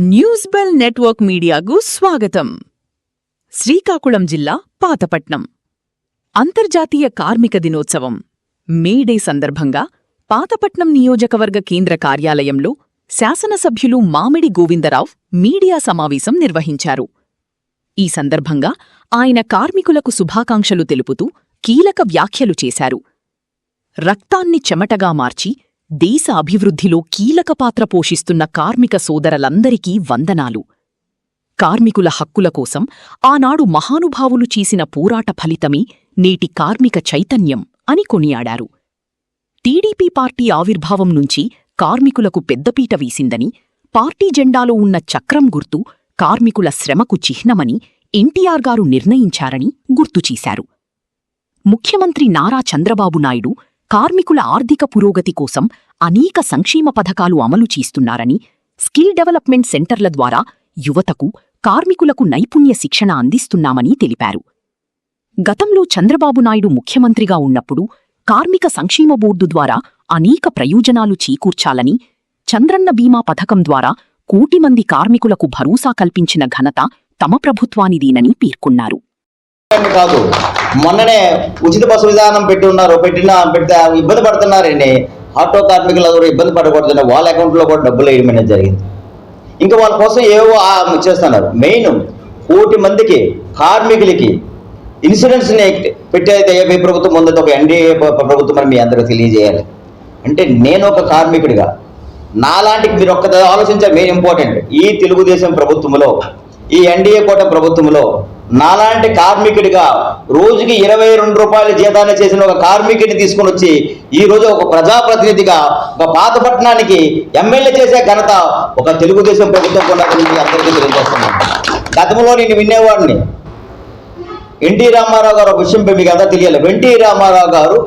News bell network మీడియాకు స్వాగతం. శ్రీకాకుళం జిల్లా పాతపట్నం అంతర్జాతీయ కార్మిక దినోత్సవం మేడే సందర్భంగా పాతపట్నం నియోజకవర్గ కేంద్ర కార్యాలయంలో శాసనసభ్యులు మామిడి గోవిందరావు మీడియా సమావేశం నిర్వహించారు. ఈ సందర్భంగా ఆయన కార్మికులకు శుభాకాంక్షలు తెలుపుతూ కీలక వ్యాఖ్యలు చేశారు. రక్తాన్ని చెమటగా మార్చి దేశ అభివృద్ధిలో కీలక పాత్ర పోషిస్తున్న కార్మిక సోదరులందరికీ వందనాలు. కార్మికుల హక్కుల కోసం ఆనాడు మహానుభావులు చేసిన పోరాట ఫలితమే నేటి కార్మిక చైతన్యం అని కొనియాడారు. టీడీపీ పార్టీ ఆవిర్భావం నుంచి కార్మికులకు పెద్దపీట వీసిందని, పార్టీ జెండాలో ఉన్న చక్రం గుర్తు కార్మికుల శ్రమకు చిహ్నమని ఎన్టీఆర్ గారు నిర్ణయించారని గుర్తుచేశారు. ముఖ్యమంత్రి నారా చంద్రబాబు నాయుడు కార్మికుల ఆర్థిక పురోగతి కోసం అనేక సంక్షేమ పథకాలు అమలు చేస్తున్నారని, స్కిల్ డెవలప్మెంట్ సెంటర్ల ద్వారా యువతకు, కార్మికులకు నైపుణ్య శిక్షణ అందిస్తున్నామని తెలిపారు. గతంలో చంద్రబాబు నాయుడు ముఖ్యమంత్రిగా ఉన్నప్పుడు కార్మిక సంక్షేమ బోర్డు ద్వారా అనేక ప్రయోజనాలు చేకూర్చాలని, చంద్రన్న బీమా పథకం ద్వారా 1 కోటి మంది కార్మికులకు భరోసా కల్పించిన ఘనత తమ ప్రభుత్వానిదేనని పేర్కొన్నారు. కాదు, మొన్ననే ఉచిత బస్సు విధానం పెడితే ఇబ్బంది పడుతున్నారండి. ఆటో కార్మికులు కూడా ఇబ్బంది పడకూడదని వాళ్ళ అకౌంట్లో కూడా డబ్బులు వేయడం అనేది జరిగింది. ఇంకా వాళ్ళ కోసం ఏవో చేస్తున్నారు. మెయిన్ 1 కోటి మందికి కార్మికులకి ఇన్సూరెన్స్ని పెట్టేది ఏ ప్రభుత్వం ముందు ఒక ఎన్డీఏ ప్రభుత్వం అని మీ అందరికీ తెలియజేయాలి. అంటే నేను ఒక కార్మికుడిగా నాలాంటి మీరు ఒక్క ఆలోచించారు. మెయిన్ ఇంపార్టెంట్, ఈ తెలుగుదేశం ప్రభుత్వంలో, ఈ ఎన్డీఏ కూటమి ప్రభుత్వంలో నాలాంటి కార్మికుడిగా రోజుకి 22 రూపాయల జీతాన్ని చేసిన ఒక కార్మికుడిని తీసుకుని వచ్చి ఈ రోజు ఒక ప్రజాప్రతినిధిగా ఒక పాతపట్నానికి ఎమ్మెల్యే చేసే ఘనత ఒక తెలుగుదేశం ప్రభుత్వం కూడా అందరికీ తెలియజేస్తున్నాను. గతంలో నేను వినేవాడిని. ఎన్టీ రామారావు గారు ఒక విషయం మీకు అంతా తెలియాలి. ఎన్టీ రామారావు గారు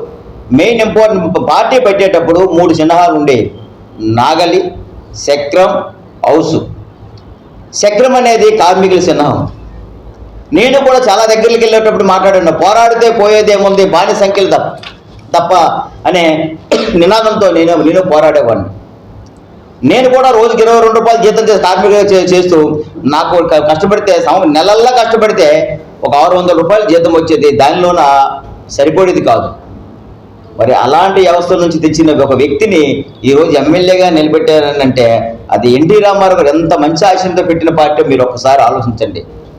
మెయిన్ ఇంపార్టెంట్ పార్టీ పెట్టేటప్పుడు 3 చిహ్నాలు ఉండేవి: నాగలి, చక్రం, హౌసు. చక్రం అనేది కార్మికుల చిహ్నం. నేను కూడా చాలా దగ్గరికి వెళ్ళేటప్పుడు మాట్లాడాను. పోరాడితే పోయేదేముంది, బాని సంఖ్యలు తప్ప అనే నినాదంతో నేను పోరాడేవాడిని. నేను కూడా రోజుకి 22 రూపాయలు జీతం చేసి కార్మికులుగా చేస్తూ నాకు కష్టపడితే నెలల్లా కష్టపడితే ఒక 600 రూపాయలు జీతం వచ్చేది. దానిలోన సరిపోయేది కాదు. మరి అలాంటి వ్యవస్థల నుంచి తెచ్చిన ఒక వ్యక్తిని ఈరోజు ఎమ్మెల్యేగా నిలబెట్టారనంటే అది ఎన్టీ రామారావు గారు ఎంత మంచి ఆశయంతో పెట్టిన పార్టీ మీరు ఒకసారి ఆలోచించండి.